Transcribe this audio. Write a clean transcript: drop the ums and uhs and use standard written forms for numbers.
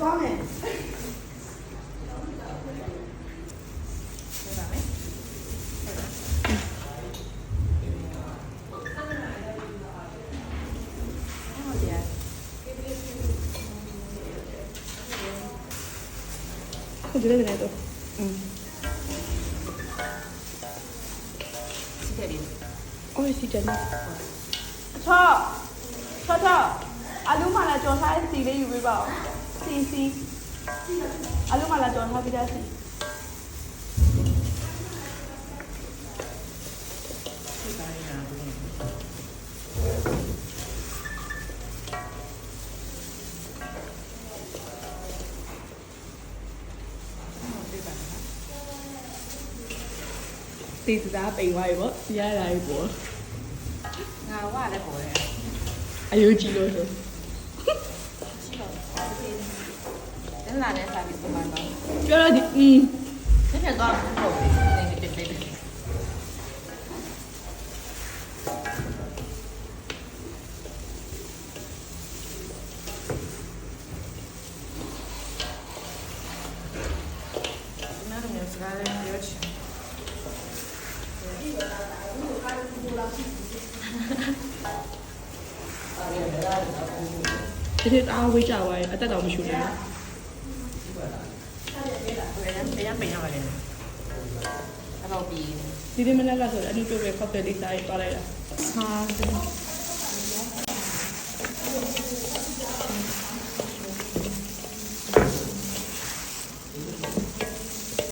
သွားမယ်ဟုတ်တယ်လေတော့စီတယ်နော်ချောအလူမလာကြော်ထားတဲ့စီလေးယူပေးပါဦးစီအလူမလာကြော်ထားပြီးသားစီตีစားပိန်သွားပြီပေါ့ရလာပြီပေါ့ငါဝလည်းပေါ်တယ်အယုံကြည့်လို့ဆိုရှိတော့တယ်လာနဲ့စားပြီးစမှာတော့ပြောတော့ဒီဆက်တော့ဟုတ်ပြီနေတိတ်နားရစကားလည်းပြောချင်ဒီအားဝေးကြပါရဲ့အသက်တော်မရှိဘူးလေတရားပြင်ရပါလေအဲ့တော့ဒီမနေ့ကဆိုအနုပြုတ်ပဲဖောက်တယ်လေးစားရေးသွားလိုက်တာဟာ